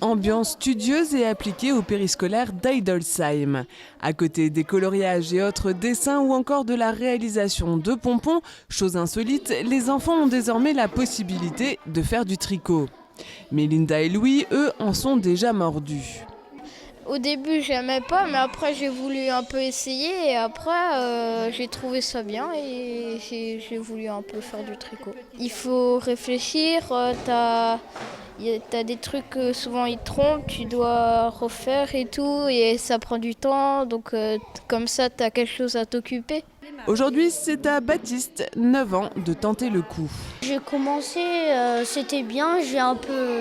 Ambiance studieuse et appliquée au périscolaire d'Eidolsheim. À côté des coloriages et autres dessins ou encore de la réalisation de pompons, chose insolite, les enfants ont désormais la possibilité de faire du tricot. Mais Linda et Louis, eux, en sont déjà mordus. Au début, j'aimais pas, mais après, j'ai voulu un peu essayer et après, j'ai trouvé ça bien et j'ai voulu un peu faire du tricot. Il faut réfléchir, t'as des trucs que souvent ils te trompent, tu dois refaire et tout et ça prend du temps, donc comme ça, t'as quelque chose à t'occuper. Aujourd'hui, c'est à Baptiste, 9 ans, de tenter le coup. J'ai commencé, c'était bien,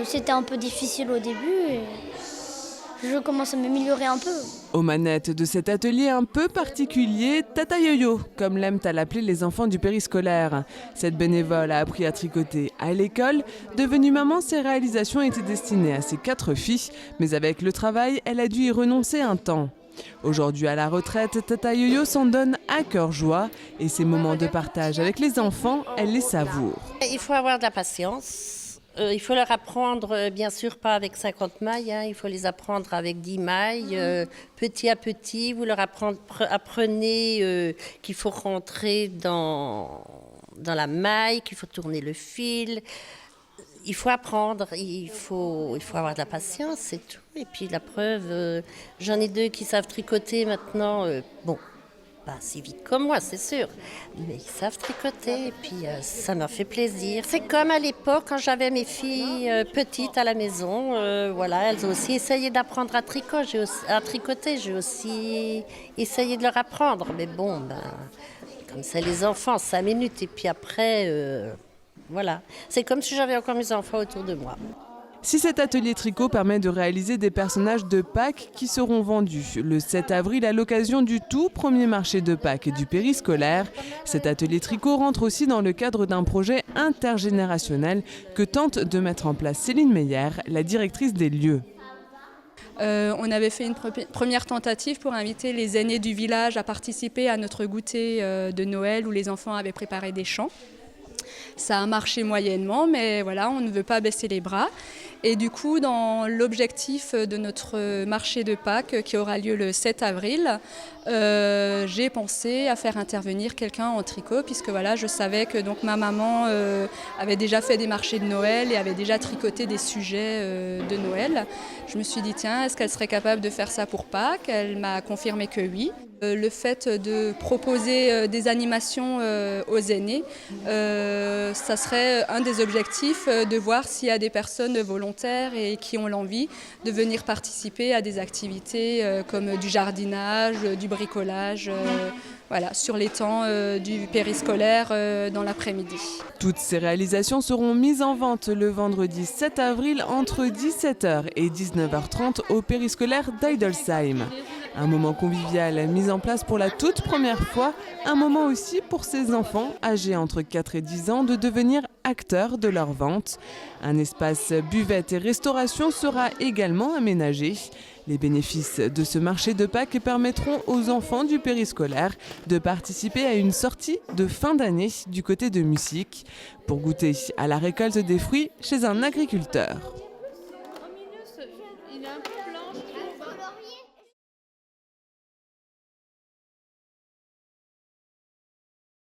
c'était un peu difficile au début. Et je commence à m'améliorer un peu. Aux manettes de cet atelier un peu particulier, Tata Yo-Yo, comme l'aiment à l'appeler les enfants du périscolaire. Cette bénévole a appris à tricoter à l'école. Devenue maman, ses réalisations étaient destinées à ses 4 filles, mais avec le travail, elle a dû y renoncer un temps. Aujourd'hui à la retraite, Tata Yo-Yo s'en donne à cœur joie et ces moments de partage avec les enfants, elle les savoure. Il faut avoir de la patience. Il faut leur apprendre, bien sûr, pas avec 50 mailles, hein, il faut les apprendre avec 10 mailles, petit à petit. Vous leur apprenez qu'il faut rentrer dans la maille, qu'il faut tourner le fil. Il faut apprendre, il faut avoir de la patience, c'est tout. Et puis la preuve, j'en ai 2 qui savent tricoter maintenant. Bon, pas si vite comme moi, c'est sûr, mais ils savent tricoter et puis ça m'a fait plaisir. C'est comme à l'époque quand j'avais mes filles petites à la maison, voilà, elles ont aussi essayé d'apprendre à tricoter, j'ai aussi essayé de leur apprendre, mais bon, comme c'est les enfants, 5 minutes et puis après, voilà, c'est comme si j'avais encore mes enfants autour de moi. Si cet atelier tricot permet de réaliser des personnages de Pâques qui seront vendus le 7 avril à l'occasion du tout premier marché de Pâques du périscolaire, cet atelier tricot rentre aussi dans le cadre d'un projet intergénérationnel que tente de mettre en place Céline Meyer, la directrice des lieux. On avait fait une première tentative pour inviter les aînés du village à participer à notre goûter de Noël où les enfants avaient préparé des chants. Ça a marché moyennement, mais voilà, on ne veut pas baisser les bras. Et du coup, dans l'objectif de notre marché de Pâques qui aura lieu le 7 avril, j'ai pensé à faire intervenir quelqu'un en tricot, puisque voilà, je savais que donc, ma maman avait déjà fait des marchés de Noël et avait déjà tricoté des sujets de Noël. Je me suis dit, tiens, est-ce qu'elle serait capable de faire ça pour Pâques? Elle m'a confirmé que oui. Le fait de proposer des animations aux aînés, ça serait un des objectifs de voir s'il y a des personnes volontaires et qui ont l'envie de venir participer à des activités comme du jardinage, du bricolage, voilà, sur les temps du périscolaire dans l'après-midi. Toutes ces réalisations seront mises en vente le vendredi 7 avril entre 17h et 19h30 au périscolaire d'Eidolsheim. Un moment convivial mis en place pour la toute première fois, un moment aussi pour ces enfants âgés entre 4 et 10 ans de devenir acteurs de leur vente. Un espace buvette et restauration sera également aménagé. Les bénéfices de ce marché de Pâques permettront aux enfants du périscolaire de participer à une sortie de fin d'année du côté de Musique pour goûter à la récolte des fruits chez un agriculteur.